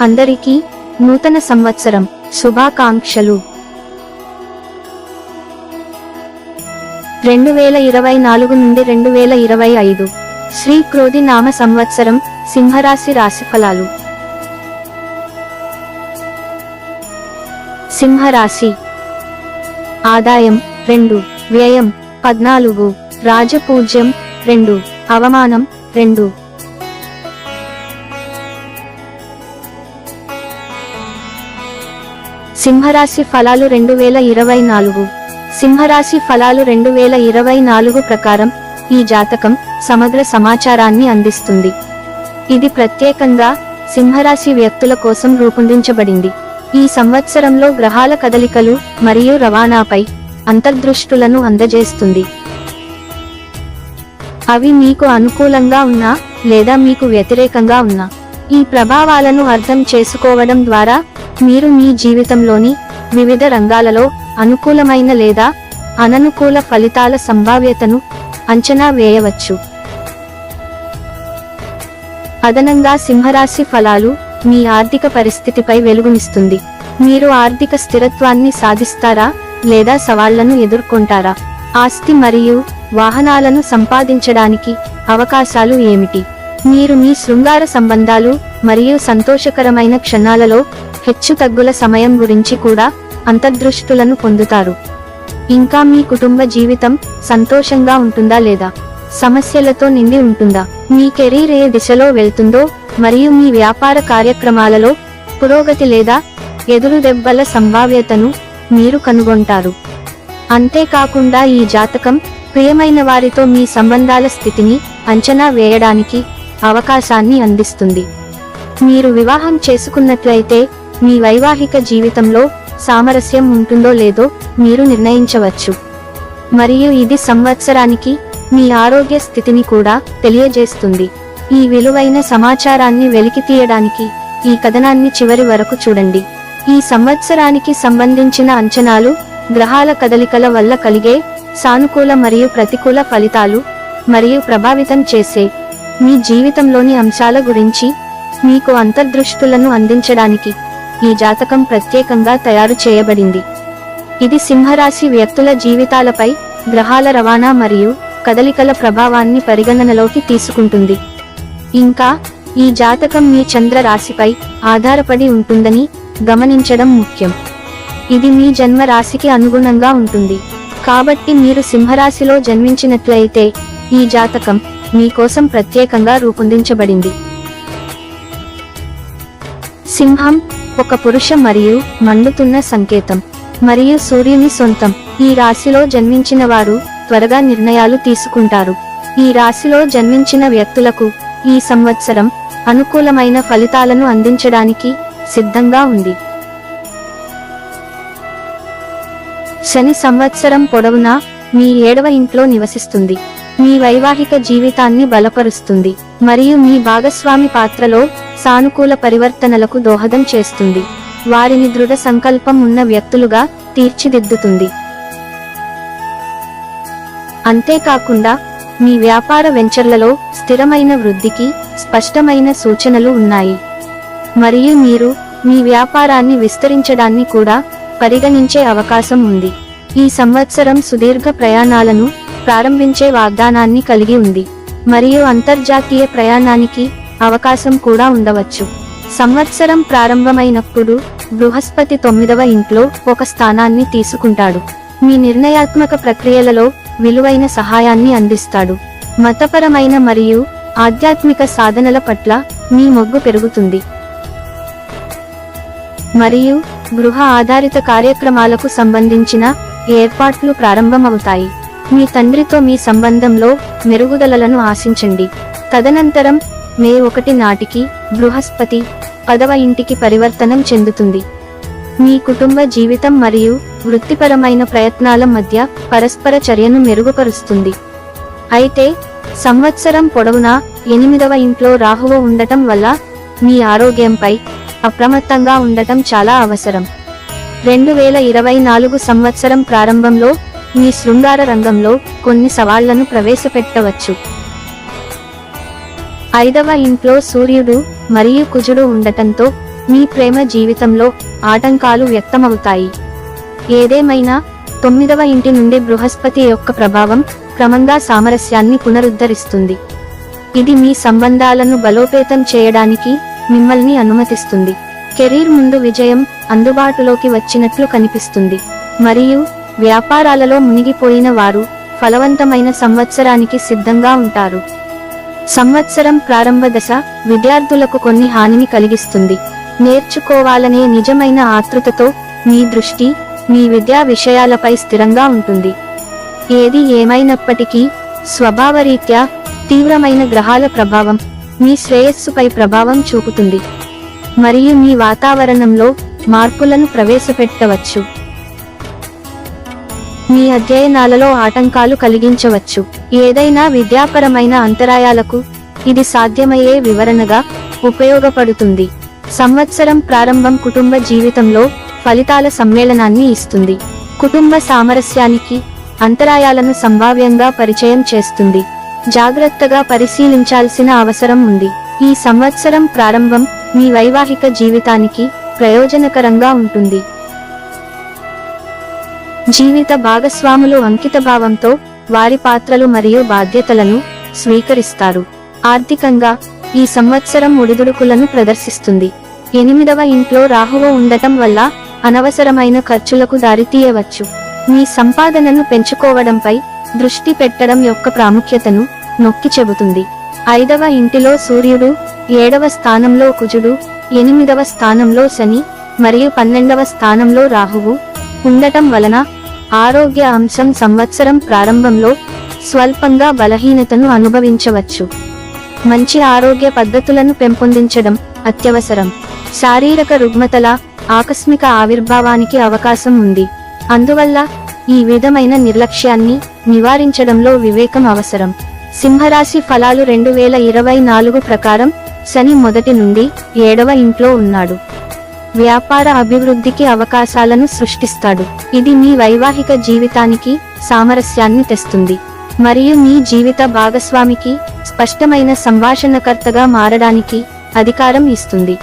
అందరికీ నూతన సంవత్సరం శుభాకాంక్షలు. 2024 నుండి 2025 శ్రీ క్రోధి నామ సంవత్సరం సింహరాశి రాశిఫలాలు. సింహరాశి. ఆదాయం 2, వ్యయం 14, రాజపూజ్యం 2, అవమానం 2. సింహరాశి ఫలాలు 2024. సింహరాశి ఫలాలు 2024 ప్రకారం ఈ జాతకం సమగ్ర సమాచారాన్ని అందిస్తుంది. ఇది ప్రత్యేకంగా సింహరాశి వ్యక్తుల కోసం రూపొందించబడింది. ఈ సంవత్సరంలో గ్రహాల కదలికలు మరియు రవాణాపై అంతర్దృష్టులను అందజేస్తుంది. అవి మీకు అనుకూలంగా ఉన్నా లేదా మీకు వ్యతిరేకంగా ఉన్నా ఈ ప్రభావాలను అర్థం చేసుకోవడం ద్వారా మీరు మీ జీవితంలోని వివిధ రంగాలలో అనుకూలమైన లేదా అననుకూల ఫలితాల సంభావ్యతను అంచనా వేయవచ్చు. అదనంగా సింహరాశి ఫలాలు మీ ఆర్థిక పరిస్థితిపై వెలుగునిస్తుంది. మీరు ఆర్థిక స్థిరత్వాన్ని సాధిస్తారా లేదా సవాళ్లను ఎదుర్కొంటారా? ఆస్తి మరియు వాహనాలను సంపాదించడానికి అవకాశాలు ఏమిటి? మీరు మీ శృంగార సంబంధాలు మరియు సంతోషకరమైన క్షణాలలో హెచ్చుతగ్గుల సమయం గురించి కూడా అంతర్దృష్టులను పొందుతారు. ఇంకా మీ కుటుంబ జీవితం సంతోషంగా ఉంటుందా లేదా సమస్యలతో నిండి ఉంటుందా? మీ కెరీర్ ఏ దిశలో వెళ్తుందో మరియు మీ వ్యాపార కార్యక్రమాలలో పురోగతి లేదా ఎదురుదెబ్బల సంభావ్యతను మీరు కనుగొంటారు. అంతేకాకుండా ఈ జాతకం ప్రియమైన వారితో మీ సంబంధాల స్థితిని అంచనా వేయడానికి అవకాశాన్ని అందిస్తుంది. మీరు వివాహం చేసుకున్నట్లయితే మీ వైవాహిక జీవితంలో సామరస్యం ఉంటుందో లేదో మీరు నిర్ణయించవచ్చు. మరియు ఇది సంవత్సరానికి మీ ఆరోగ్య స్థితిని కూడా తెలియజేస్తుంది. ఈ విలువైన సమాచారాన్ని వెలికితీయడానికి ఈ కథనాన్ని చివరి వరకు చూడండి. ఈ సంవత్సరానికి సంబంధించిన అంచనాలు గ్రహాల కదలికల వల్ల కలిగే సానుకూల మరియు ప్రతికూల ఫలితాలు మరియు ప్రభావితం చేసే మీ జీవితంలోని అంశాల గురించి మీకు అంతర్దృష్టులను అందించడానికి ఈ జాతకం ప్రత్యేకంగా తయారు చేయబడింది. ఇది సింహరాశి వ్యక్తుల జీవితాలపై గ్రహాల రవాణా మరియు కదలికల ప్రభావాన్ని పరిగణనలోకి తీసుకుంటుంది. ఇంకా ఈ జాతకం మీ చంద్ర రాశిపై ఆధారపడి ఉంటుందని గమనించడం ముఖ్యం. ఇది మీ జన్మ రాశికి అనుగుణంగా ఉంటుంది. కాబట్టి మీరు సింహరాశిలో జన్మించినట్లయితే ఈ జాతకం మీ కోసం ప్రత్యేకంగా రూపొందించబడింది. సింహం ఒక పురుష మరియు మండుతున్న సంకేతం మరియు సూర్యుని సొంతం. ఈ రాశిలో జన్మించిన వారు త్వరగా నిర్ణయాలు తీసుకుంటారు. ఈ రాశిలో జన్మించిన వ్యక్తులకు ఈ సంవత్సరం అనుకూలమైన ఫలితాలను అందించడానికి సిద్ధంగా ఉంది. శని సంవత్సరం పొడవునా మీ 7వ ఇంట్లో నివసిస్తుంది. మీ వైవాహిక జీవితాన్ని బలపరుస్తుంది మరియు మీ భాగస్వామి పాత్రలో సానుకూల పరివర్తనలకు దోహదం చేస్తుంది. వారిని దృఢ సంకల్పం ఉన్న వ్యక్తులుగా తీర్చిదిద్దుతుంది. అంతేకాకుండా మీ వ్యాపార వెంచర్లలో స్థిరమైన వృద్ధికి స్పష్టమైన సూచనలు ఉన్నాయి మరియు మీరు మీ వ్యాపారాన్ని విస్తరించడాన్ని కూడా పరిగణించే అవకాశం ఉంది. ఈ సంవత్సరం సుదీర్ఘ ప్రయాణాలను ప్రారంభించే వాగ్దానాన్ని కలిగి ఉంది మరియు అంతర్జాతీయ ప్రయాణానికి అవకాశం కూడా ఉండవచ్చు. సంవత్సరం ప్రారంభమైనప్పుడు బృహస్పతి 9వ ఇంట్లో ఒక స్థానాన్ని తీసుకుంటాడు. మీ నిర్ణయాత్మక ప్రక్రియలలో విలువైన సహాయాన్ని అందిస్తాడు. మతపరమైన మరియు ఆధ్యాత్మిక సాధనల పట్ల మీ మొగ్గు పెరుగుతుంది మరియు గృహ ఆధారిత కార్యక్రమాలకు సంబంధించిన ఏర్పాట్లు ప్రారంభమవుతాయి. మీ తండ్రితో మీ సంబంధంలో మెరుగుదలలను ఆశించండి. తదనంతరం మే 1 నాటికి బృహస్పతి 10వ ఇంటికి పరివర్తనం చెందుతుంది. మీ కుటుంబ జీవితం మరియు వృత్తిపరమైన ప్రయత్నాల మధ్య పరస్పర చర్యను మెరుగుపరుస్తుంది. అయితే సంవత్సరం పొడవునా 8వ ఇంట్లో రాహువు ఉండటం వల్ల మీ ఆరోగ్యంపై అప్రమత్తంగా ఉండటం చాలా అవసరం. 2024 సంవత్సరం ప్రారంభంలో మీ శృంగార రంగంలో కొన్ని సవాళ్లను ప్రవేశపెట్టవచ్చు. 5వ ఇంట్లో సూర్యుడు మరియు కుజుడు ఉండటంతో మీ ప్రేమ జీవితంలో ఆటంకాలు వ్యక్తమవుతాయి. ఏదేమైనా 9వ ఇంటి నుండి బృహస్పతి యొక్క ప్రభావం క్రమంగా సామరస్యాన్ని పునరుద్ధరిస్తుంది. ఇది మీ సంబంధాలను బలోపేతం చేయడానికి మిమ్మల్ని అనుమతిస్తుంది. కెరీర్ ముందు విజయం అందుబాటులోకి వచ్చినట్లు కనిపిస్తుంది మరియు వ్యాపారాలలో మునిగిపోయిన వారు ఫలవంతమైన సంవత్సరానికి సిద్ధంగా ఉంటారు. సంవత్సరం ప్రారంభ దశ విద్యార్థులకు కొన్ని హానిని కలిగిస్తుంది. నేర్చుకోవాలనే నిజమైన ఆతృతతో మీ దృష్టి మీ విద్యా విషయాలపై స్థిరంగా ఉంటుంది. ఏది ఏమైనప్పటికీ స్వభావరీత్యా తీవ్రమైన గ్రహాల ప్రభావం మీ శ్రేయస్సుపై ప్రభావం చూపుతుంది మరియు మీ వాతావరణంలో మార్పులను ప్రవేశపెట్టవచ్చు. మీ అధ్యయనాలలో ఆటంకాలు కలిగించవచ్చు. ఏదైనా విద్యాపరమైన అంతరాయాలకు ఇది సాధ్యమయ్యే వివరణగా ఉపయోగపడుతుంది. సంవత్సరం ప్రారంభం కుటుంబ జీవితంలో ఫలితాల సమ్మేళనాన్ని ఇస్తుంది. కుటుంబ సామరస్యానికి అంతరాయాలను సంభావ్యంగా పరిచయం చేస్తుంది. జాగ్రత్తగా పరిశీలించాల్సిన అవసరం ఉంది. ఈ సంవత్సరం ప్రారంభం మీ వైవాహిక జీవితానికి ప్రయోజనకరంగా ఉంటుంది. జీవిత భాగస్వాములు అంకితభావంతో వారి పాత్రలు మరియు బాధ్యతలను స్వీకరిస్తారు. ఆర్థికంగా ఈ సంవత్సరం ఒడిదుడుకులను ప్రదర్శిస్తుంది. 8వ ఇంట్లో రాహువు ఉండటం వల్ల అనవసరమైన ఖర్చులకు దారితీయవచ్చు. మీ సంపాదనను పెంచుకోవడంపై దృష్టి పెట్టడం యొక్క ప్రాముఖ్యతను నొక్కి చెబుతుంది. 5వ ఇంటిలో సూర్యుడు, 7వ స్థానంలో కుజుడు, 8వ స్థానంలో శని మరియు 12వ స్థానంలో రాహువు ఉండటం వలన ఆరోగ్య అంశం సంవత్సరం ప్రారంభంలో స్వల్పంగా బలహీనతను అనుభవించవచ్చు. మంచి ఆరోగ్య పద్ధతులను పెంపొందించడం అత్యవసరం. శారీరక రుగ్మతల ఆకస్మిక ఆవిర్భావానికి అవకాశం ఉంది. అందువల్ల ఈ విధమైన నిర్లక్ష్యాన్ని నివారించడంలో వివేకం అవసరం. సింహరాశి ఫలాలు 2024 ప్రకారం శని 1 నుండి 7వ ఇంట్లో ఉన్నాడు. వ్యాపార అభివృద్ధికి అవకాశాలను సృష్టిస్తాడు. ఇది మీ వైవాహిక జీవితానికి సామరస్యాన్ని తెస్తుంది మరియు మీ జీవిత భాగస్వామికి స్పష్టమైన సంభాషణకర్తగా మారడానికి అధికారం ఇస్తుంది.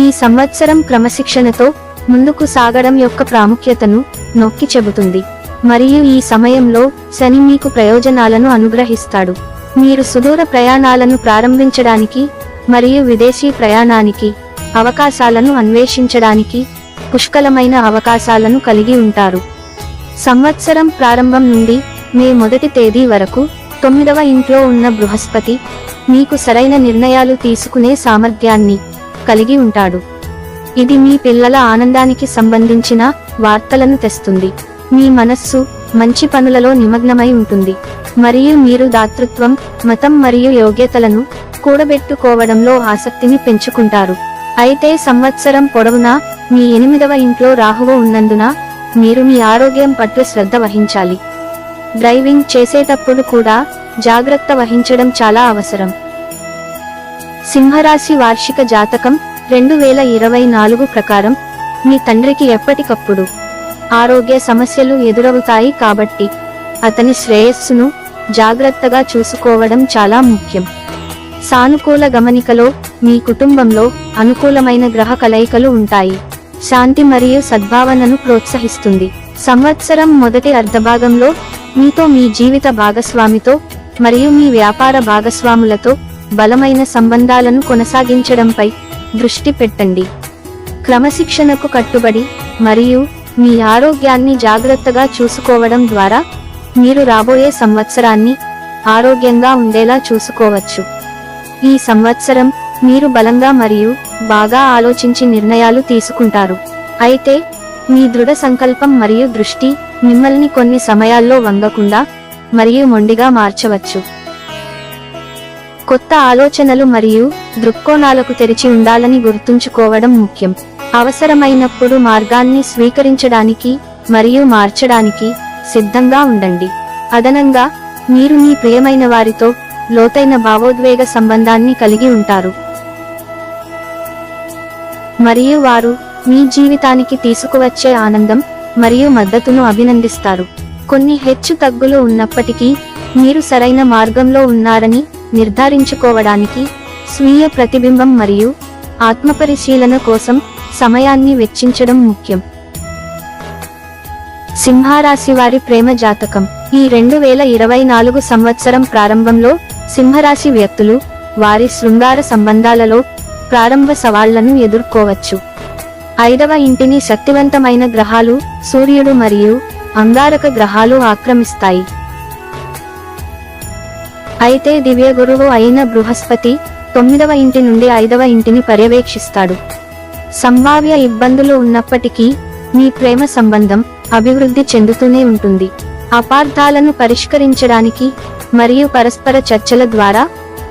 ఈ సంవత్సరం క్రమశిక్షణతో ముందుకు సాగడం యొక్క ప్రాముఖ్యతను నొక్కి చెబుతుంది మరియు ఈ సమయంలో శని మీకు ప్రయోజనాలను అనుగ్రహిస్తాడు. మీరు సుదూర ప్రయాణాలను ప్రారంభించడానికి మరియు విదేశీ ప్రయాణానికి అవకాశాలను అన్వేషించడానికి పుష్కలమైన అవకాశాలను కలిగి ఉంటారు. సంవత్సరం ప్రారంభం నుండి మే 1 తేదీ వరకు 9వ ఇంట్లో ఉన్న బృహస్పతి మీకు సరైన నిర్ణయాలు తీసుకునే సామర్థ్యాన్ని కలిగి ఉంటాడు. ఇది మీ పిల్లల ఆనందానికి సంబంధించిన వార్తలను తెస్తుంది. మీ మనస్సు మంచి పనులలో నిమగ్నమై ఉంటుంది మరియు మీరు దాతృత్వం, మతం మరియు యోగ్యతలను కూడబెట్టుకోవడంలో ఆసక్తిని పెంచుకుంటారు. అయితే సంవత్సరం పొడవునా మీ 8వ ఇంట్లో రాహువు ఉన్నందున మీరు మీ ఆరోగ్యం పట్ల శ్రద్ధ వహించాలి. డ్రైవింగ్ చేసేటప్పుడు కూడా జాగ్రత్త వహించడం చాలా అవసరం. సింహరాశి వార్షిక జాతకం 2024 ప్రకారం మీ తండ్రికి ఎప్పటికప్పుడు ఆరోగ్య సమస్యలు ఎదురవుతాయి కాబట్టి అతని శ్రేయస్సును జాగ్రత్తగా చూసుకోవడం చాలా ముఖ్యం. సానుకూల గమనికలో మీ కుటుంబంలో అనుకూలమైన గ్రహ కలయికలు ఉంటాయి. శాంతి మరియు సద్భావనను ప్రోత్సహిస్తుంది. సంవత్సరం మొదటి అర్ధభాగంలో మీతో, మీ జీవిత భాగస్వామితో మరియు మీ వ్యాపార భాగస్వాములతో బలమైన సంబంధాలను కొనసాగించడంపై దృష్టి పెట్టండి. క్రమశిక్షణకు కట్టుబడి మరియు మీ ఆరోగ్యాన్ని జాగ్రత్తగా చూసుకోవడం ద్వారా మీరు రాబోయే సంవత్సరాన్ని ఆరోగ్యంగా ఉండేలా చూసుకోవచ్చు. ఈ సంవత్సరం మీరు బలంగా మరియు బాగా ఆలోచించి నిర్ణయాలు తీసుకుంటారు. అయితే మీ దృఢ సంకల్పం మరియు దృష్టి మిమ్మల్ని కొన్ని సమయాల్లో వంగకుండా మరియు మొండిగా మార్చవచ్చు. కొత్త ఆలోచనలు మరియు దృక్కోణాలకు తెరిచి ఉండాలని గుర్తుంచుకోవడం ముఖ్యం. అవసరమైనప్పుడు మార్గాన్ని స్వీకరించడానికి మరియు మార్చడానికి సిద్ధంగా ఉండండి. అదనంగా మీరు మీ ప్రియమైన వారితో లోతైన భావోద్వేగ సంబంధాన్ని కలిగి ఉంటారు మరియు వారు మీ జీవితానికి తీసుకువచ్చే ఆనందం మరియు మద్దతును అభినందిస్తారు. కొన్ని హెచ్చు తగ్గులు ఉన్నప్పటికీ మీరు సరైన మార్గంలో ఉన్నారని నిర్ధారించుకోవడానికి స్వీయ ప్రతిబింబం మరియు ఆత్మపరిశీలన కోసం సమయాన్ని వెచ్చించడం ముఖ్యం. సింహరాశి వారి ప్రేమ జాతకం. ఈ 2024 సంవత్సరం ప్రారంభంలో సింహరాశి వ్యక్తులు వారి శృంగార సంబంధాలలో ప్రారంభ సవాళ్లను ఎదుర్కోవచ్చు. 5వ ఇంటిని శక్తివంతమైన గ్రహాలు సూర్యుడు మరియు అంగారక గ్రహాలు ఆక్రమిస్తాయి. అయితే దివ్య గురువు అయిన బృహస్పతి 9వ ఇంటి నుండి 5వ ఇంటిని పర్యవేక్షిస్తాడు. సంభావ్య ఇబ్బందులు ఉన్నప్పటికీ మీ ప్రేమ సంబంధం అభివృద్ధి చెందుతూనే ఉంటుంది. అపార్థాలను పరిష్కరించడానికి మరియు పరస్పర చర్చల ద్వారా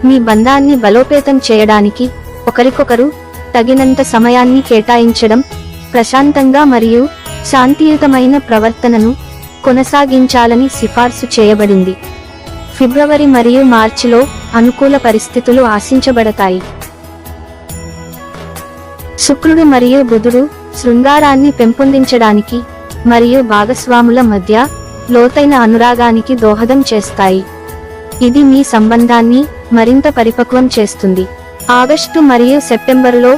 మీ బంధాన్ని బలోపేతం చేయడానికి ఒకరికొకరు తగినంత సమయాన్ని కేటాయించడం, ప్రశాంతంగా మరియు శాంతియుతమైన ప్రవర్తనను కొనసాగించాలని సిఫార్సు చేయబడింది. ఫిబ్రవరి మరియు మార్చిలో అనుకూల పరిస్థితులు ఆశించబడతాయి. శుక్రుడు మరియు బుధుడు శృంగారాన్ని పెంపొందించడానికి మరియు భాగస్వాముల మధ్య లోతైన అనురాగానికి దోహదం చేస్తాయి. ఇది మీ సంబంధాన్ని మరింత పరిపక్వం చేస్తుంది. ఆగస్టు మరియు సెప్టెంబరులో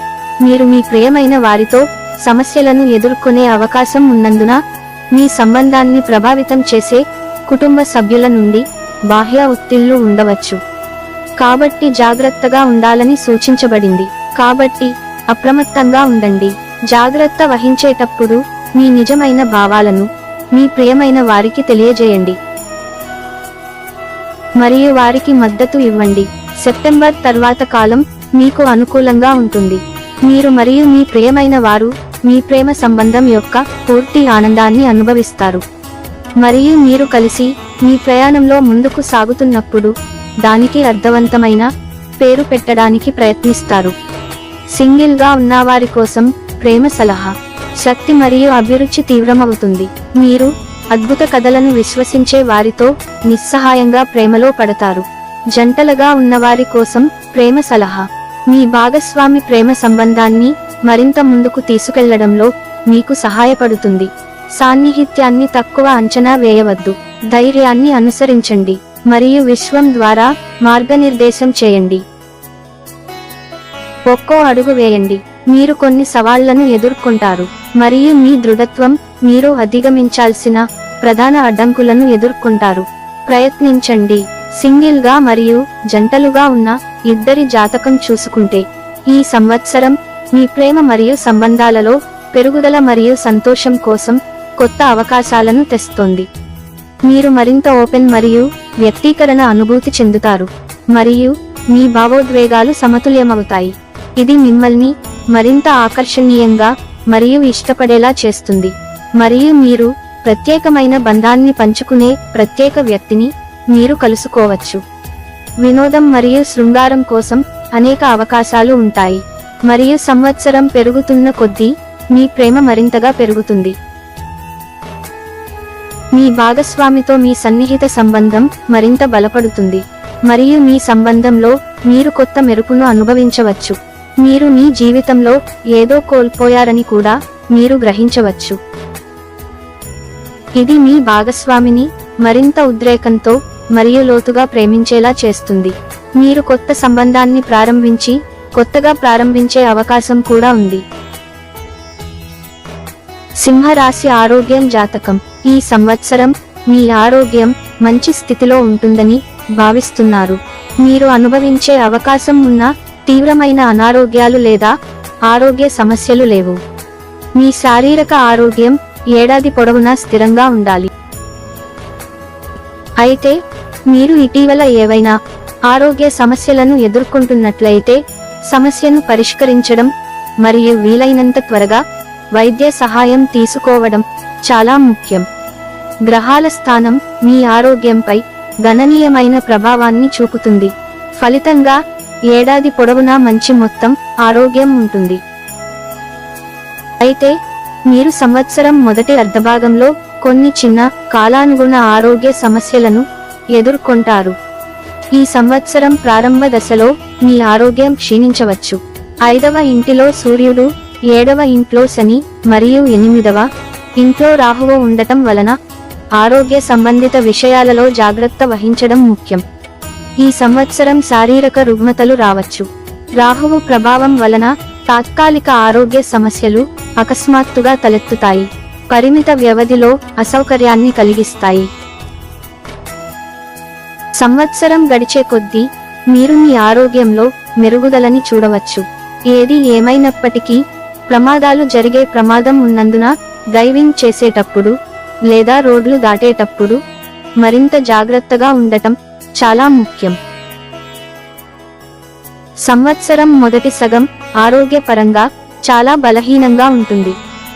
మీరు మీ ప్రియమైన వారితో సమస్యలను ఎదుర్కొనే అవకాశం ఉన్నందున మీ సంబంధాన్ని ప్రభావితం చేసే కుటుంబ సభ్యుల నుండి బాహ్య ఒత్తిళ్లు ఉండవచ్చు. కాబట్టి జాగ్రత్తగా ఉండాలని సూచించబడింది. కాబట్టి అప్రమత్తంగా ఉండండి. జాగ్రత్త వహించేటప్పుడు మీ నిజమైన భావాలను మీ ప్రియమైన వారికి తెలియజేయండి మరియు వారికి మద్దతు ఇవ్వండి. సెప్టెంబర్ తర్వాత కాలం మీకు అనుకూలంగా ఉంటుంది. మీరు మరియు మీ ప్రియమైన వారు మీ ప్రేమ సంబంధం యొక్క పూర్తి ఆనందాన్ని అనుభవిస్తారు మరియు మీరు కలిసి మీ ప్రయాణంలో ముందుకు సాగుతున్నప్పుడు దానికి అర్థవంతమైన పేరు పెట్టడానికి ప్రయత్నిస్తారు. సింగిల్గా ఉన్నవారి కోసం ప్రేమ సలహా. శక్తి మరియు అభిరుచి తీవ్రమవుతుంది. మీరు అద్భుత కథలను విశ్వసించే వారితో నిస్సహాయంగా ప్రేమలో పడతారు. జంటలుగా ఉన్నవారి కోసం ప్రేమ సలహా. మీ భాగస్వామి ప్రేమ సంబంధాన్ని మరింత ముందుకు తీసుకెళ్లడంలో మీకు సహాయపడుతుంది. సాన్నిహిత్యాన్ని తక్కువ అంచనా వేయవద్దు. ధైర్యాన్ని అనుసరించండి మరియు విశ్వం ద్వారా మార్గనిర్దేశం చేయండి. ఒక్కో అడుగు వేయండి. మీరు కొన్ని సవాళ్లను ఎదుర్కొంటారు మరియు మీ దృఢత్వం మీరు అధిగమించాల్సిన ప్రధాన అడ్డంకులను ఎదుర్కొంటారు. ప్రయత్నించండి. సింగిల్గా మరియు జంటలుగా ఉన్న ఇద్దరి జాతకం చూసుకుంటే ఈ సంవత్సరం మీ ప్రేమ మరియు సంబంధాలలో పెరుగుదల మరియు సంతోషం కోసం కొత్త అవకాశాలను తెస్తోంది. మీరు మరింత ఓపెన్ మరియు వ్యక్తీకరణ అనుభూతి చెందుతారు మరియు మీ భావోద్వేగాలు సమతుల్యమవుతాయి. ఇది మిమ్మల్ని మరింత ఆకర్షణీయంగా మరియు ఇష్టపడేలా చేస్తుంది మరియు మీరు ప్రత్యేకమైన బంధాన్ని పంచుకునే ప్రత్యేక వ్యక్తిని మీరు కలుసుకోవచ్చు. వినోదం మరియు శృంగారం కోసం అనేక అవకాశాలు ఉంటాయి మరియు సంవత్సరం పెరుగుతున్న కొద్దీ మీ ప్రేమ మరింతగా పెరుగుతుంది. మీ భాగస్వామితో మీ సన్నిహిత సంబంధం మరింత బలపడుతుంది మరియు మీ సంబంధంలో మీరు కొత్త మెరుపును అనుభవించవచ్చు. మీరు మీ జీవితంలో ఏదో కోల్పోయారని కూడా మీరు గ్రహించవచ్చు. ఇది మీ భాగస్వామిని మరింత ఉద్రేకంతో మరియు లోతుగా ప్రేమించేలా చేస్తుంది. మీరు కొత్త సంబంధాన్ని కొత్తగా ప్రారంభించే అవకాశం కూడా ఉంది. సింహరాశి ఆరోగ్యం జాతకం. ఈ సంవత్సరం మీ ఆరోగ్యం మంచి స్థితిలో ఉంటుందని భావిస్తున్నారు. మీరు అనుభవించే అవకాశం ఉన్న తీవ్రమైన అనారోగ్యాలు లేదా ఆరోగ్య సమస్యలు లేవు. మీ శారీరక ఆరోగ్యం ఏడాది పొడవునా స్థిరంగా ఉండాలి. అయితే మీరు ఇటీవల ఏవైనా ఆరోగ్య సమస్యలను ఎదుర్కొంటున్నట్లయితే సమస్యను పరిష్కరించడం మరియు వీలైనంత త్వరగా వైద్య సహాయం తీసుకోవడం చాలా ముఖ్యం. గ్రహాల స్థానం మీ ఆరోగ్యంపై గణనీయమైన ప్రభావాన్ని చూపుతుంది. ఫలితంగా ఏడాది పొడవునా మంచి మొత్తం ఆరోగ్యం ఉంటుంది. అయితే మీరు సంవత్సరం మొదటి అర్ధభాగంలో కొన్ని చిన్న కాలానుగుణ ఆరోగ్య సమస్యలను ఎదుర్కొంటారు. ఈ సంవత్సరం ప్రారంభ దశలో మీ ఆరోగ్యం క్షీణించవచ్చు. 5వ ఇంటిలో సూర్యుడు, 7వ ఇంట్లో శని మరియు 8వ ఇంట్లో రాహువు ఉండటం వలన ఆరోగ్య సంబంధిత విషయాలలో జాగ్రత్త వహించడం ముఖ్యం. ఈ సంవత్సరం శారీరక రుగ్మతలు రావచ్చు. రాహువు ప్రభావం వలన తాత్కాలిక ఆరోగ్య సమస్యలు అకస్మాత్తుగా తలెత్తుతాయి, పరిమిత వ్యవధిలో అసౌకర్యాన్ని కలిగిస్తాయి. సంవత్సరం గడిచే కొద్దీ మీరు మీ ఆరోగ్యంలో మెరుగుదలని చూడవచ్చు. ఏది ఏమైనప్పటికీ ప్రమాదాలు జరిగే ప్రమాదం ఉన్నందున డ్రైవింగ్ చేసేటప్పుడు లేదా రోడ్లు దాటేటప్పుడు మరింత జాగ్రత్తగా ఉండటం చాలా ముఖ్యం. సంవత్సరం మొదటి సగం ఆరోగ్యపరంగా చాలా బలహీనంగా ఉంటుంది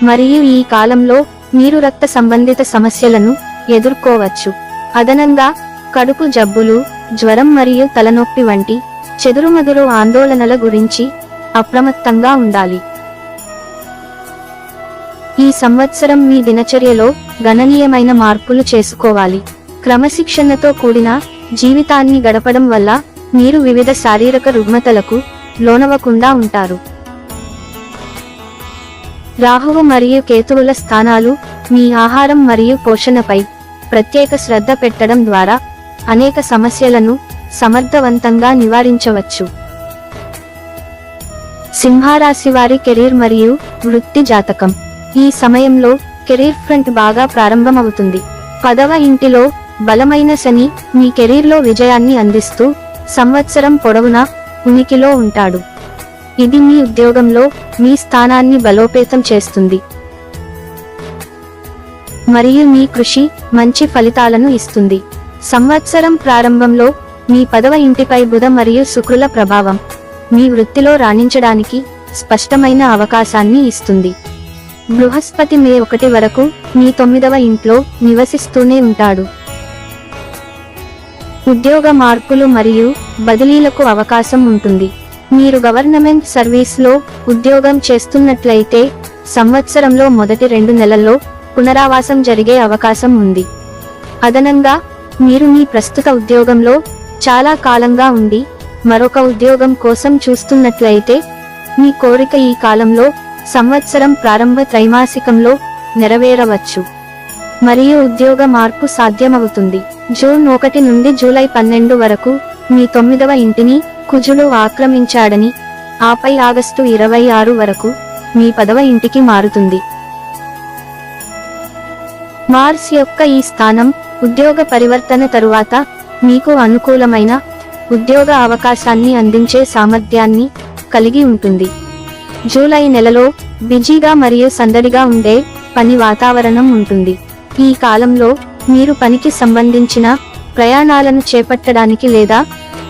మరియు ఈ కాలంలో మీరు రక్త సంబంధిత సమస్యలను ఎదుర్కోవచ్చు. అదనంగా కడుపు జబ్బులు, జ్వరం మరియు తలనొప్పి వంటి చెదురుమదురు ఆందోళనల గురించి అప్రమత్తంగా ఉండాలి. ఈ సంవత్సరం మీ దినచర్యలో గణనీయమైన మార్పులు చేసుకోవాలి. క్రమశిక్షణతో కూడిన జీవితాన్ని గడపడం వల్ల మీరు వివిధ శారీరక రుగ్మతలకు లోనవకుండా ఉంటారు. రాహువు మరియు కేతువుల స్థానాలు మీ ఆహారం మరియు పోషణపై ప్రత్యేక శ్రద్ధ పెట్టడం ద్వారా అనేక సమస్యలను సమర్థవంతంగా నివారించవచ్చు. సింహరాశి వారి కెరీర్ మరియు వృత్తి జాతకం. ఈ సమయంలో కెరీర్ ఫ్రంట్ బాగా ప్రారంభమవుతుంది. 10వ ఇంటిలో బలమైన శని మీ కెరీర్లో విజయాన్ని అందిస్తూ సంవత్సరం పొడవునా ఉనికిలో ఉంటాడు. ఇది మీ ఉద్యోగంలో మీ స్థానాన్ని బలోపేతం చేస్తుంది మరియు మీ కృషి మంచి ఫలితాలను ఇస్తుంది. సంవత్సరం ప్రారంభంలో మీ 10వ ఇంటిపై బుధ మరియు శుక్రుల ప్రభావం మీ వృత్తిలో రాణించడానికి స్పష్టమైన అవకాశాన్ని ఇస్తుంది. బృహస్పతి మే 1 వరకు మీ 9వ ఇంట్లో నివసిస్తూనే ఉంటాడు. ఉద్యోగ మార్పులు మరియు బదిలీలకు అవకాశం ఉంటుంది. మీరు గవర్నమెంట్ సర్వీస్లో ఉద్యోగం చేస్తున్నట్లయితే సంవత్సరంలో మొదటి 2 నెలల్లో పునరావాసం జరిగే అవకాశం ఉంది. అదనంగా మీరు మీ ప్రస్తుత ఉద్యోగంలో చాలా కాలంగా ఉండి మరొక ఉద్యోగం కోసం చూస్తున్నట్లయితే మీ కోరిక ఈ కాలంలో సంవత్సరం ప్రారంభ త్రైమాసికంలో నెరవేరవచ్చు మరియు ఉద్యోగ మార్పు సాధ్యమవుతుంది. జూన్ 1 నుండి జూలై 12 వరకు మీ 9వ ఇంటిని కుజుడు ఆక్రమించాడని, ఆపై ఆగస్టు 26 వరకు మీ 10వ ఇంటికి మారుతుంది. మార్స్ యొక్క ఈ స్థానం ఉద్యోగ పరివర్తన తరువాత మీకు అనుకూలమైన ఉద్యోగ అవకాశాన్ని అందించే సామర్థ్యాన్ని కలిగి ఉంటుంది. జూలై నెలలో బిజీగా మరియు సందడిగా ఉండే పని వాతావరణం ఉంటుంది. ఈ కాలంలో మీరు పనికి సంబంధించిన ప్రయాణాలను చేపట్టడానికి లేదా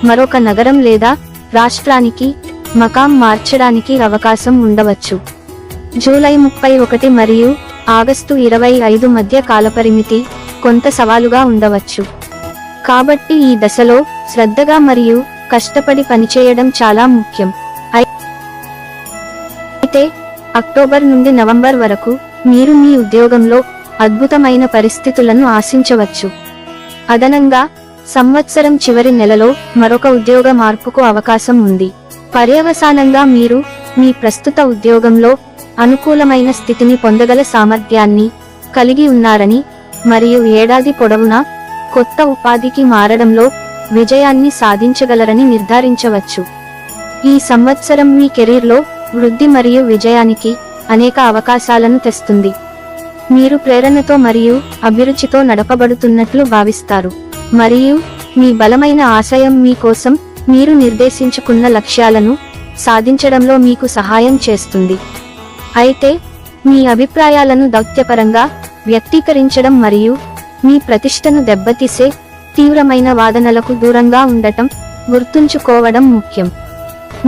మరొక నగరం లేదా రాష్ట్రానికి మకాం మార్చడానికి అవకాశం ఉండవచ్చు. జూలై 31 మరియు ఆగస్టు 25 మధ్య కాలపరిమితి కొంత సవాలుగా ఉండవచ్చు. కాబట్టి ఈ దశలో శ్రద్ధగా మరియు కష్టపడి పనిచేయడం చాలా ముఖ్యం. అయితే అక్టోబర్ నుండి నవంబర్ వరకు మీరు మీ ఉద్యోగంలో అద్భుతమైన పరిస్థితులను ఆశించవచ్చు. అదనంగా సంవత్సరం చివరి నెలలో మరొక ఉద్యోగ మార్పుకు అవకాశం ఉంది. పర్యవసానంగా మీరు మీ ప్రస్తుత ఉద్యోగంలో అనుకూలమైన స్థితిని పొందగల సామర్థ్యాన్ని కలిగి ఉన్నారని మరియు ఏడాది పొడవునా కొత్త ఉపాధికి మారడంలో విజయాన్ని సాధించగలరని నిర్ధారించవచ్చు. ఈ సంవత్సరం మీ కెరీర్లో వృద్ధి మరియు విజయానికి అనేక అవకాశాలను తెస్తుంది. మీరు ప్రేరణతో మరియు అభిరుచితో నడపబడుతున్నట్లు భావిస్తారు మరియు మీ బలమైన ఆశయం మీ కోసం మీరు నిర్దేశించుకున్న లక్ష్యాలను సాధించడంలో మీకు సహాయం చేస్తుంది. అయితే మీ అభిప్రాయాలను దౌత్యపరంగా వ్యక్తీకరించడం మరియు మీ ప్రతిష్టను దెబ్బతీసే తీవ్రమైన వాదనలకు దూరంగా ఉండటం గుర్తుంచుకోవడం ముఖ్యం.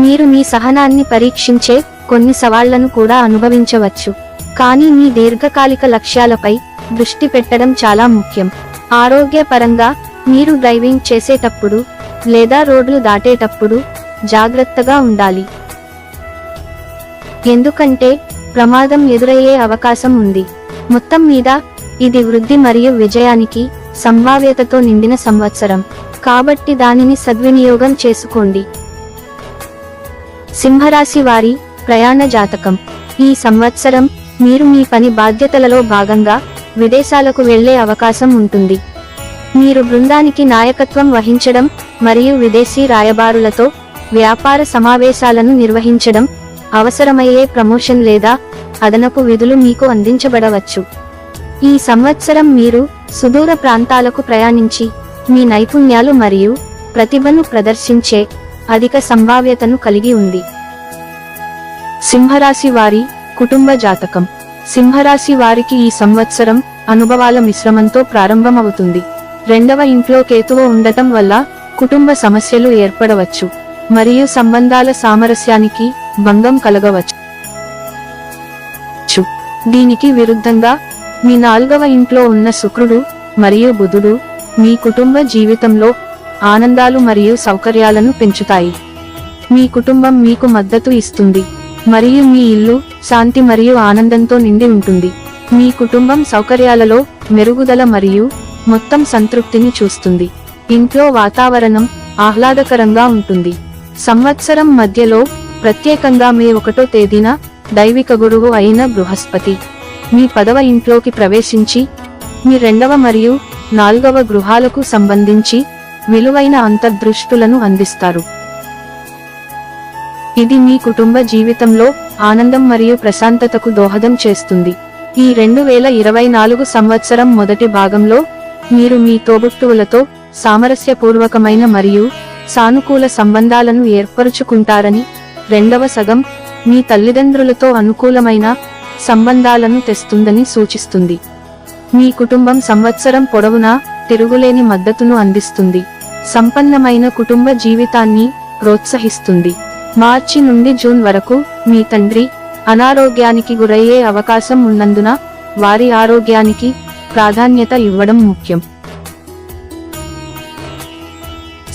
మీరు మీ సహనాన్ని పరీక్షించే కొన్ని సవాళ్లను కూడా అనుభవించవచ్చు, కానీ మీ దీర్ఘకాలిక లక్ష్యాలపై దృష్టి పెట్టడం చాలా ముఖ్యం. ఆరోగ్యపరంగా మీరు డ్రైవింగ్ చేసేటప్పుడు లేదా రోడ్లు దాటేటప్పుడు జాగ్రత్తగా ఉండాలి, ఎందుకంటే ప్రమాదం ఎదురయ్యే అవకాశం ఉంది. మొత్తం మీద ఇది వృద్ధి మరియు విజయానికి సంభావ్యతతో నిండిన సంవత్సరం, కాబట్టి దానిని సద్వినియోగం చేసుకోండి. సింహరాశి వారి ప్రయాణ జాతకం. ఈ సంవత్సరం మీరు మీ పని బాధ్యతలలో భాగంగా విదేశాలకు వెళ్లే అవకాశం ఉంటుంది. మీరు బృందానికి నాయకత్వం వహించడం మరియు విదేశీ రాయబారులతో వ్యాపార సమావేశాలను నిర్వహించడం అవసరమయ్యే ప్రమోషన్ లేదా అదనపు విధులు మీకు అందించబడవచ్చు. ఈ సంవత్సరం మీరు సుదూర ప్రాంతాలకు ప్రయాణించి మీ నైపుణ్యాలు మరియు ప్రతిభను ప్రదర్శించే అధిక సంభావ్యతను కలిగి ఉంది. సింహరాశి వారి కుటుంబ జాతకం. సింహరాశి వారికి ఈ సంవత్సరం అనుభవాల మిశ్రమంతో ప్రారంభమవుతుంది. 2వ ఇంట్లో కేతువు ఉండటం వల్ల కుటుంబ సమస్యలు ఏర్పడవచ్చు మరియు సంబంధాల సామరస్యానికి భంగం కలగవచ్చు. దీనికి విరుద్ధంగా మీ 4వ ఇంట్లో ఉన్న శుక్రుడు మరియు బుధుడు మీ కుటుంబ జీవితంలో ఆనందాలు మరియు సౌకర్యాలను పెంచుతాయి. మీ కుటుంబం మీకు మద్దతు ఇస్తుంది మరియు మీ ఇల్లు శాంతి మరియు ఆనందంతో నిండి ఉంటుంది. మీ కుటుంబం సౌకర్యాలలో మెరుగుదల మరియు మొత్తం సంతృప్తిని చూస్తుంది. ఇంట్లో వాతావరణం ఆహ్లాదకరంగా ఉంటుంది. సంవత్సరం మధ్యలో ప్రత్యేకంగా మే 1వ తేదీన దైవిక గురువు అయిన బృహస్పతి మీ 10వ ఇంట్లోకి ప్రవేశించి మీ 2వ మరియు 4వ గృహాలకు సంబంధించి విలువైన అంతర్దృష్టులను అందిస్తారు. ఇది మీ కుటుంబ జీవితంలో ఆనందం మరియు ప్రశాంతతకు దోహదం చేస్తుంది. ఈ 2024 సంవత్సరం మొదటి భాగంలో మీరు మీ తోబుట్టువులతో సామరస్యపూర్వకమైన మరియు సానుకూల సంబంధాలను ఏర్పరుచుకుంటారని, 2వ సగం మీ తల్లిదండ్రులతో అనుకూలమైన సంబంధాలను తెస్తుందని సూచిస్తుంది. మీ కుటుంబం సంవత్సరం పొడవునా తిరుగులేని మద్దతును అందిస్తుంది, సంపన్నమైన కుటుంబ జీవితాన్ని ప్రోత్సహిస్తుంది. మార్చి నుండి జూన్ వరకు మీ తండ్రి అనారోగ్యానికి గురయ్యే అవకాశం ఉన్నందున వారి ఆరోగ్యానికి ప్రాధాన్యత ఇవ్వడం ముఖ్యం.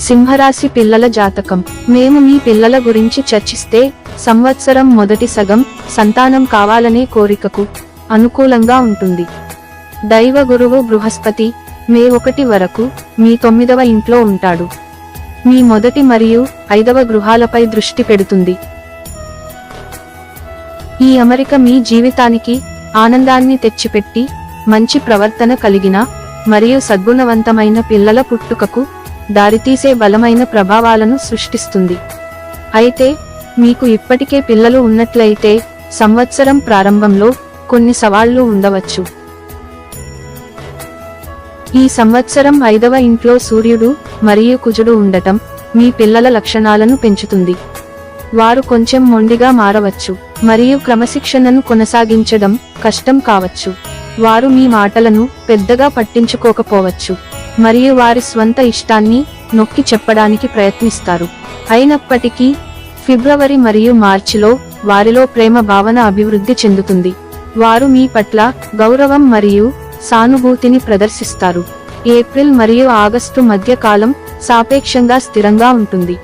సింహరాశి పిల్లల జాతకం. మేము మీ పిల్లల గురించి చర్చిస్తే సంవత్సరం మొదటి సగం సంతానం కావాలనే కోరికకు అనుకూలంగా ఉంటుంది. దైవ గురువు బృహస్పతి మే 1 వరకు మీ 9వ ఇంట్లో ఉంటాడు. మీ మొదటి మరియు 5వ గృహాలపై దృష్టి పెడుతుంది. ఈ అమరిక మీ జీవితానికి ఆనందాన్ని తెచ్చిపెట్టి మంచి ప్రవర్తన కలిగిన మరియు సద్గుణవంతమైన పిల్లల పుట్టుకకు దారితీసే బలమైన ప్రభావాలను సృష్టిస్తుంది. అయితే మీకు ఇప్పటికే పిల్లలు ఉన్నట్లయితే సంవత్సరం ప్రారంభంలో కొన్ని సవాళ్లు ఉండవచ్చు. ఈ సంవత్సరం 5వ ఇంట్లో సూర్యుడు మరియు కుజుడు ఉండటం మీ పిల్లల లక్షణాలను పెంచుతుంది. వారు కొంచెం మొండిగా మారవచ్చు మరియు క్రమశిక్షణను కొనసాగించడం కష్టం కావచ్చు. వారు మీ మాటలను పెద్దగా పట్టించుకోకపోవచ్చు మరియు వారి స్వంత ఇష్టాన్ని నొక్కి చెప్పడానికి ప్రయత్నిస్తారు. అయినప్పటికీ ఫిబ్రవరి మరియు మార్చిలో వారిలో ప్రేమ భావన అభివృద్ధి చెందుతుంది. వారు మీ పట్ల గౌరవం మరియు సానుభూతిని ప్రదర్శిస్తారు. ఏప్రిల్ మరియు ఆగస్టు మధ్య కాలం సాపేక్షంగా స్థిరంగా ఉంటుంది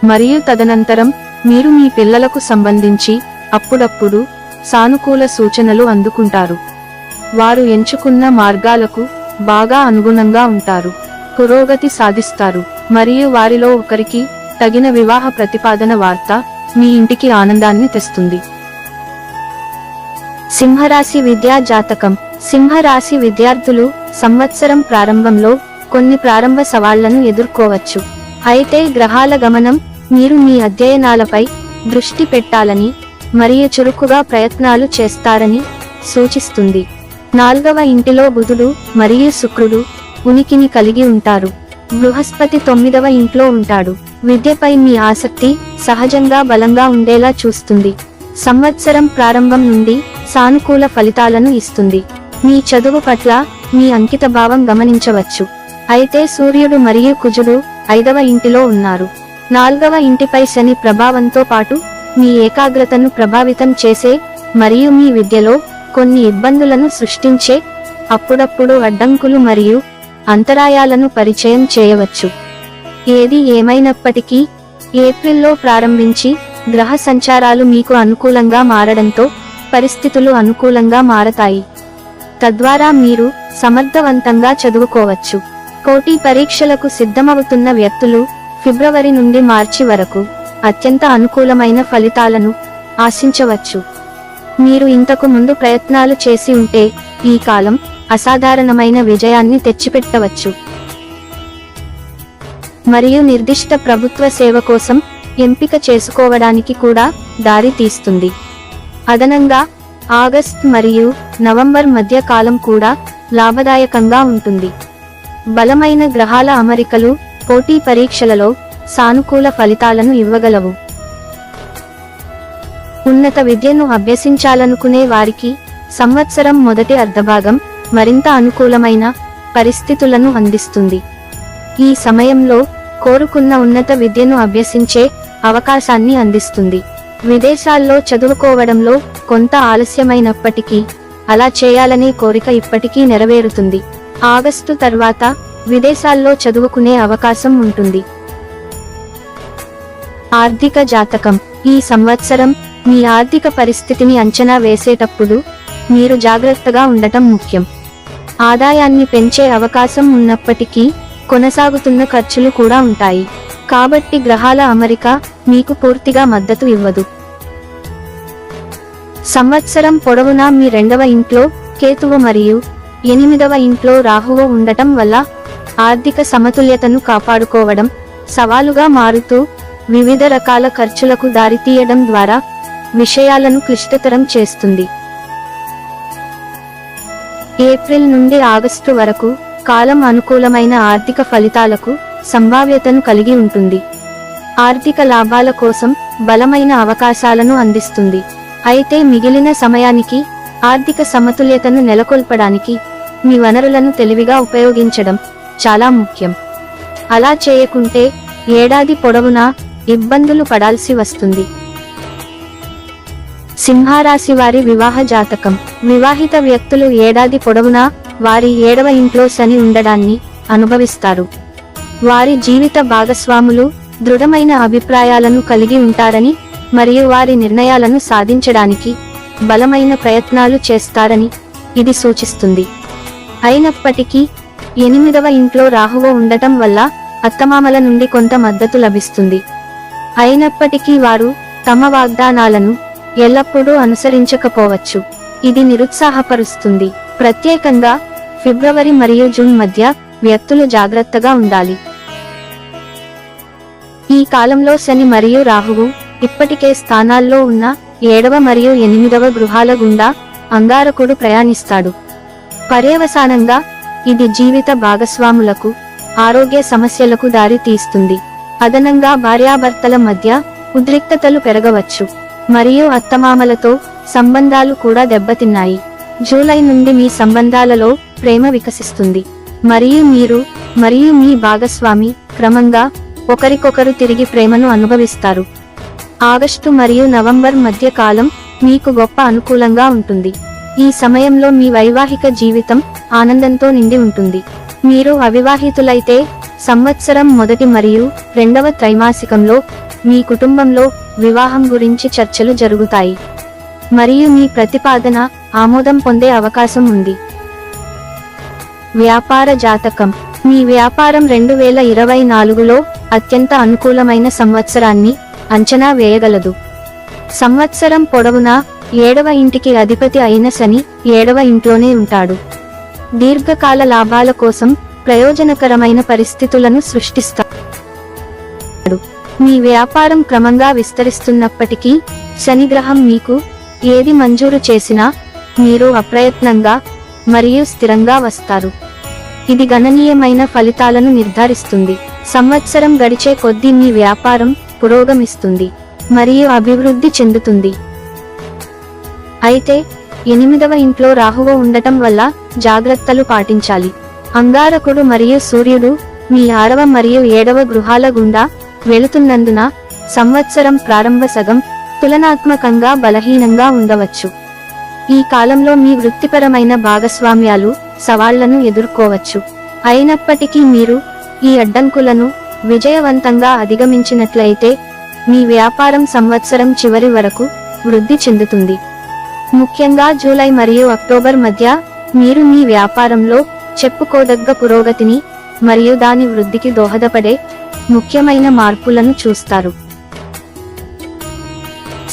మరియు తదనంతరం మీరు మీ పిల్లలకు సంబంధించి అప్పుడప్పుడు సానుకూల సూచనలు అందుకుంటారు. వారు ఎంచుకున్న మార్గాలకు బాగా అనుగుణంగా ఉంటారు, పురోగతి సాధిస్తారు మరియు వారిలో ఒకరికి తగిన వివాహ ప్రతిపాదన వార్త మీ ఇంటికి ఆనందాన్ని తెస్తుంది. సింహరాశి విద్యా జాతకం. సింహరాశి విద్యార్థులు సంవత్సరం ప్రారంభంలో కొన్ని ప్రారంభ సవాళ్లను ఎదుర్కోవచ్చు. అయితే గ్రహాల గమనం మీరు మీ అధ్యయనాలపై దృష్టి పెట్టాలని మరియు చురుకుగా ప్రయత్నాలు చేస్తారని సూచిస్తుంది. 4వ ఇంటిలో బుధుడు మరియు శుక్రుడు ఉనికిని కలిగి ఉంటారు. బృహస్పతి 9వ ఇంట్లో ఉంటాడు. విద్యపై మీ ఆసక్తి సహజంగా బలంగా ఉండేలా చూస్తుంది. సంవత్సరం ప్రారంభం నుండి సానుకూల ఫలితాలను ఇస్తుంది. మీ చదువు పట్ల మీ అంకితభావం గమనించవచ్చు. అయితే సూర్యుడు మరియు కుజుడు 5వ ఇంటిలో ఉన్నారు. 4వ ఇంటిపై శని ప్రభావంతో పాటు మీ ఏకాగ్రతను ప్రభావితం చేసే మరియు మీ విద్యలో కొన్ని ఇబ్బందులను సృష్టించే అప్పుడప్పుడు అడ్డంకులు మరియు అంతరాయాలను పరిచయం చేయవచ్చు. ఏది ఏమైనప్పటికీ ఏప్రిల్లో ప్రారంభించి గ్రహ సంచారాలు మీకు అనుకూలంగా మారడంతో పరిస్థితులు అనుకూలంగా మారతాయి. తద్వారా మీరు సమర్థవంతంగా చదువుకోవచ్చు. పోటీ పరీక్షలకు సిద్ధమవుతున్న వ్యక్తులు ఫిబ్రవరి నుండి మార్చి వరకు అత్యంత అనుకూలమైన ఫలితాలను ఆశించవచ్చు. మీరు ఇంతకు ముందు ప్రయత్నాలు చేసి ఉంటే ఈ కాలం అసాధారణమైన విజయాన్ని తెచ్చిపెట్టవచ్చు. మరియు నిర్దిష్ట ప్రభుత్వ సేవ కోసం ఎంపిక చేసుకోవడానికి కూడా దారి తీస్తుంది. అదనంగా ఆగస్ట్ మరియు నవంబర్ మధ్య కాలం కూడా లాభదాయకంగా ఉంటుంది. బలమైన గ్రహాల అమరికలు పోటీ పరీక్షలలో సానుకూల ఫలితాలను ఇవ్వగలవు. ఉన్నత విద్యను అభ్యసించాలనుకునే వారికి సంవత్సరం మొదటి అర్ధభాగం మరింత అనుకూలమైన పరిస్థితులను అందిస్తుంది. ఈ సమయంలో కోరుకున్న ఉన్నత విద్యను అభ్యసించే అవకాశాన్ని అందిస్తుంది. విదేశాల్లో చదువుకోవడంలో కొంత ఆలస్యమైనప్పటికీ అలా చేయాలనే కోరిక ఇప్పటికీ నెరవేరుతుంది. ఆగస్టు తర్వాత విదేశాల్లో చదువుకునే అవకాశం ఉంటుంది. ఆర్థిక జాతకం. ఈ సంవత్సరం మీ ఆర్థిక పరిస్థితిని అంచనా వేసేటప్పుడు మీరు జాగ్రత్తగా ఉండటం ముఖ్యం. ఆదాయాన్ని పెంచే అవకాశం ఉన్నప్పటికీ కొనసాగుతున్న ఖర్చులు కూడా ఉంటాయి. కాబట్టి గ్రహాల అమరిక మీకు పూర్తిగా మద్దతు ఇవ్వదు. సంవత్సరం పొడవునా మీ 2వ ఇంట్లో కేతువు మరియు 8వ ఇంట్లో రాహువు ఉండటం వల్ల ఆర్థిక సమతుల్యతను కాపాడుకోవడం సవాలుగా మారుతూ వివిధ రకాల ఖర్చులకు దారితీయడం ద్వారా విషయాలను క్లిష్టతరం చేస్తుంది. ఏప్రిల్ నుండి ఆగస్టు వరకు కాలం అనుకూలమైన ఆర్థిక ఫలితాలకు సంభావ్యతను కలిగి ఉంటుంది. ఆర్థిక లాభాల కోసం బలమైన అవకాశాలను అందిస్తుంది. అయితే మిగిలిన సమయానికి ఆర్థిక సమతుల్యతను నెలకొల్పడానికి మీ వనరులను తెలివిగా ఉపయోగించడం చాలా ముఖ్యం. అలా చేయకుంటే ఏడాది పొడవునా ఇబ్బందులు పడాల్సి వస్తుంది. సింహరాశి వారి వివాహ జాతకం. వివాహిత వ్యక్తులు ఏడాది పొడవునా వారి 7వ ఇంట్లో శని ఉండడాన్ని అనుభవిస్తారు. వారి జీవిత భాగస్వాములు దృఢమైన అభిప్రాయాలను కలిగి ఉంటారని మరియు వారి నిర్ణయాలను సాధించడానికి బలమైన ప్రయత్నాలు చేస్తారని ఇది సూచిస్తుంది. అయినప్పటికీ 8వ ఇంట్లో రాహువు ఉండటం వల్ల అత్తమామల నుండి కొంత మద్దతు లభిస్తుంది. అయినప్పటికీ వారు తమ వాగ్దానాలను ఎల్లప్పుడూ అనుసరించకపోవచ్చు. ఇది నిరుత్సాహపరుస్తుంది. ప్రత్యేకంగా ఫిబ్రవరి మరియు జూన్ మధ్య వ్యక్తులు జాగ్రత్తగా ఉండాలి. ఈ కాలంలో శని మరియు రాహువు ఇప్పటికే స్థానాల్లో ఉన్న 7వ మరియు 8వ గృహాల గుండా అంగారకుడు ప్రయాణిస్తాడు. పర్యవసానంగా ఇది జీవిత భాగస్వాములకు ఆరోగ్య సమస్యలకు దారి తీస్తుంది. అదనంగా భార్యాభర్తల మధ్య ఉద్రిక్తతలు పెరగవచ్చు మరియు అత్తమామలతో సంబంధాలు కూడా దెబ్బతిన్నాయి. జూలై నుండి మీ సంబంధాలలో ప్రేమ వికసిస్తుంది మరియు మీరు మరియు మీ భాగస్వామి క్రమంగా ఒకరికొకరు తిరిగి ప్రేమను అనుభవిస్తారు. ఆగస్టు మరియు నవంబర్ మధ్య కాలం మీకు గొప్ప అనుకూలంగా ఉంటుంది. ఈ సమయంలో మీ వైవాహిక జీవితం ఆనందంతో నిండి ఉంటుంది. మీరు అవివాహితులైతే సంవత్సరం మొదటి మరియు 2వ త్రైమాసికంలో మీ కుటుంబంలో వివాహం గురించి చర్చలు జరుగుతాయి మరియు మీ ప్రతిపాదన ఆమోదం పొందే అవకాశం ఉంది. వ్యాపార జాతకం. మీ వ్యాపారం 2024లో అత్యంత అనుకూలమైన సంవత్సరాన్ని అంచనా వేయగలదు. సంవత్సరం పొడవునా 7వ ఇంటికి అధిపతి అయిన శని 7వ ఇంట్లోనే ఉంటాడు. దీర్ఘకాల లాభాల కోసం ప్రయోజనకరమైన పరిస్థితులను సృష్టిస్తాడు. మీ వ్యాపారం క్రమంగా విస్తరిస్తున్నప్పటికీ శనిగ్రహం మీకు ఏది మంజూరు చేసినా మీరు అప్రయత్నంగా మరియు స్థిరంగా వస్తారు. ఇది గణనీయమైన ఫలితాలను నిర్ధారిస్తుంది. సంవత్సరం గడిచే కొద్దీ మీ వ్యాపారం పురోగమిస్తుంది మరియు అభివృద్ధి చెందుతుంది. అయితే 8వ ఇంట్లో రాహువు ఉండటం వల్ల జాగ్రత్తలు పాటించాలి. అంగారకుడు మరియు సూర్యుడు మీ 6వ మరియు 7వ గృహాల గుండా వెళుతున్నందున సంవత్సరం ప్రారంభ సగం తులనాత్మకంగా బలహీనంగా ఉండవచ్చు. ఈ కాలంలో మీ వృత్తిపరమైన భాగస్వామ్యాలు సవాళ్లను ఎదుర్కోవచ్చు. అయినప్పటికీ మీరు ఈ అడ్డంకులను విజయవంతంగా అధిగమించినట్లయితే మీ వ్యాపారం సంవత్సరం చివరి వరకు వృద్ధి చెందుతుంది. ముఖ్యంగా జూలై మరియు అక్టోబర్ మధ్య మీరు మీ వ్యాపారంలో చెప్పుకోదగ్గ పురోగతిని మరియు దాని వృద్ధికి దోహదపడే ముఖ్యమైన మార్పులను చూస్తారు.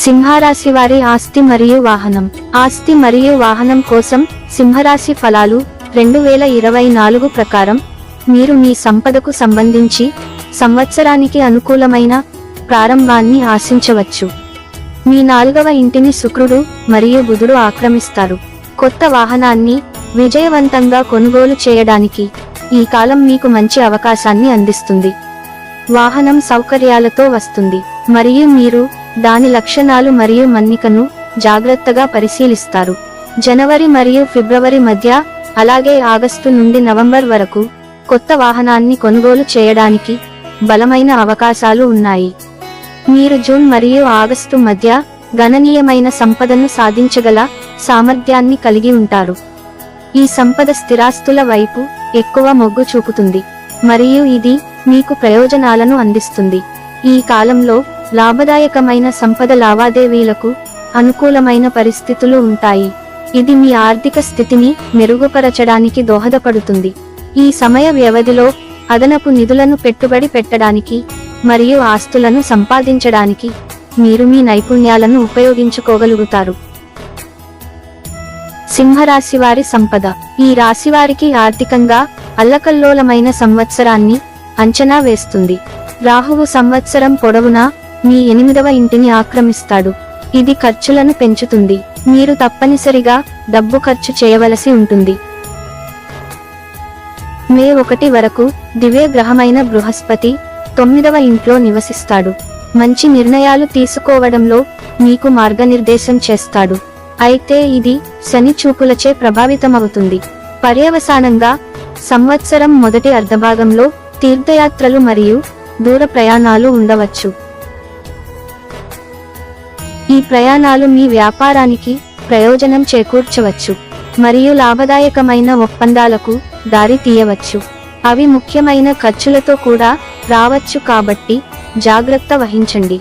సింహరాశి వారి ఆస్తి మరియు వాహనం. ఆస్తి మరియు వాహనం కోసం సింహరాశి ఫలాలు 2024 ప్రకారం మీరు మీ సంపదకు సంబంధించి సంవత్సరానికి అనుకూలమైన ప్రారంభాన్ని ఆశించవచ్చు. మీ 4వ ఇంటిని శుక్రుడు మరియు బుధుడు ఆక్రమిస్తారు. కొత్త వాహనాన్ని విజయవంతంగా కొనుగోలు చేయడానికి ఈ కాలం మీకు మంచి అవకాశాన్ని అందిస్తుంది. వాహనం సౌకర్యాలతో వస్తుంది మరియు మీరు దాని లక్షణాలు మరియు మన్నికను జాగ్రత్తగా పరిశీలిస్తారు. జనవరి మరియు ఫిబ్రవరి మధ్య, అలాగే ఆగస్టు నుండి నవంబర్ వరకు కొత్త వాహనాన్ని కొనుగోలు చేయడానికి బలమైన అవకాశాలు ఉన్నాయి. మీరు జూన్ మరియు ఆగస్టు మధ్య గణనీయమైన సంపదను సాధించగల సామర్థ్యాన్ని కలిగి ఉంటారు. ఈ సంపద స్థిరాస్తుల వైపు ఎక్కువ మొగ్గు చూపుతుంది మరియు ఇది మీకు ప్రయోజనాలను అందిస్తుంది. ఈ కాలంలో లాభదాయకమైన సంపద లావాదేవీలకు అనుకూలమైన పరిస్థితులు ఉంటాయి. ఇది మీ ఆర్థిక స్థితిని మెరుగుపరచడానికి దోహదపడుతుంది. ఈ సమయ వ్యవధిలో అదనపు నిధులను పెట్టుబడి పెట్టడానికి మరియు ఆస్తులను సంపాదించడానికి మీరు మీ నైపుణ్యాలను ఉపయోగించుకోగలుగుతారు. సింహరాశివారి సంపద. ఈ రాశివారికి ఆర్థికంగా అల్లకల్లోలమైన సంవత్సరాన్ని అంచనా వేస్తుంది. రాహువు సంవత్సరం పొడవునా మీ 8వ ఇంటిని ఆక్రమిస్తాడు. ఇది ఖర్చులను పెంచుతుంది. మీరు తప్పనిసరిగా డబ్బు ఖర్చు చేయవలసి ఉంటుంది. మే 1 వరకు దివ్య గ్రహమైన బృహస్పతి 9వ ఇంట్లో నివసిస్తాడు. మంచి నిర్ణయాలు తీసుకోవడంలో మీకు మార్గనిర్దేశం చేస్తాడు. అయితే ఇది శని చూపులచే ప్రభావితమవుతుంది. పర్యవసానంగా సంవత్సరం మొదటి అర్ధభాగంలో తీర్థయాత్రలు మరియు దూర ప్రయాణాలు ఉండవచ్చు. ఈ ప్రయాణాలు మీ వ్యాపారానికి ప్రయోజనం చేకూర్చవచ్చు మరియు లాభదాయకమైన ఒప్పందాలకు దారి తీయవచ్చు. అవి ముఖ్యమైన ఖర్చులతో కూడా రావచ్చు, కాబట్టి జాగ్రత్త వహించండి.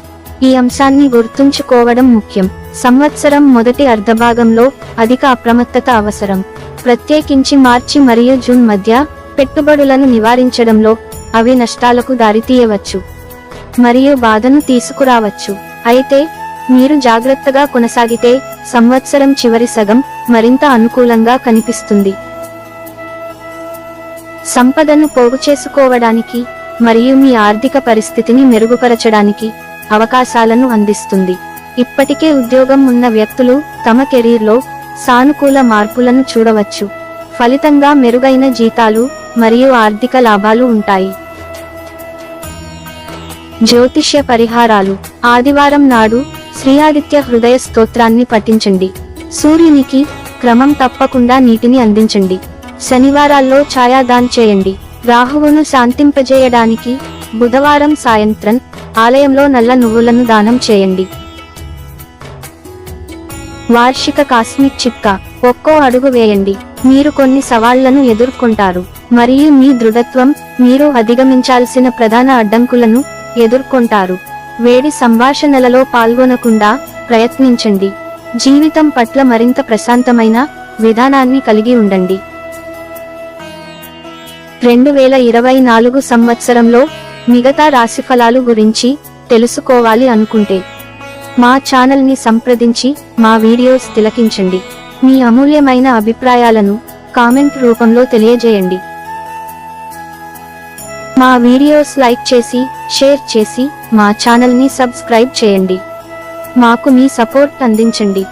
ఈ అంశాన్ని గుర్తుంచుకోవడం ముఖ్యం. సంవత్సరం మొదటి అర్ధభాగంలో అధిక అప్రమత్తత అవసరం. ప్రత్యేకించి మార్చి మరియు జూన్ మధ్య పెట్టుబడులను నివారించడంలో అవి నష్టాలకు దారితీయవచ్చు మరియు బాధను తీసుకురావచ్చు. అయితే మీరు జాగ్రత్తగా కొనసాగితే సంవత్సరం చివరి సగం మరింత అనుకూలంగా కనిపిస్తుంది. సంపదను పోగు చేసుకోవడానికి మరియు మీ ఆర్థిక పరిస్థితిని మెరుగుపరచడానికి అవకాశాలను అందిస్తుంది. ఇప్పటికే ఉద్యోగం ఉన్న వ్యక్తులు తమ కెరీర్లో సానుకూల మార్పులను చూడవచ్చు. ఫలితంగా మెరుగైన జీతాలు మరియు ఆర్థిక లాభాలు ఉంటాయి. జ్యోతిష్య పరిహారాలు. ఆదివారం నాడు శ్రీ ఆదిత్య హృదయ స్తోత్రాన్ని పఠించండి. సూర్యునికి క్రమం తప్పకుండా నీటిని అందించండి. శనివారాల్లో ఛాయాదాన్ చేయండి. రాహువును శాంతింపజేయడానికి బుధవారం సాయంత్రం ఆలయంలో నల్ల నువ్వులను దానం చేయండి. వార్షిక కాస్మిక్ చిట్కా. ఒక్కో అడుగు వేయండి. మీరు కొన్ని సవాళ్లను ఎదుర్కొంటారు మరియు మీ దృఢత్వం మీరు అధిగమించాల్సిన ప్రధాన అడ్డంకులను ఎదుర్కొంటారు. వేడి సంభాషణలలో పాల్గొనకుండా ప్రయత్నించండి. జీవితం పట్ల మరింత ప్రశాంతమైన విధానాన్ని కలిగి ఉండండి. 2024 సంవత్సరంలో మిగతా రాశిఫలాలు గురించి తెలుసుకోవాలి అనుకుంటే మా ఛానల్ని సంప్రదించి మా వీడియోస్ తిలకించండి. మీ అమూల్యమైన అభిప్రాయాలను కామెంట్ రూపంలో తెలియజేయండి. మా వీడియోస్ లైక్ చేసి షేర్ చేసి మా ఛానల్ని సబ్స్క్రైబ్ చేయండి. మాకు మీ సపోర్ట్ అందించండి.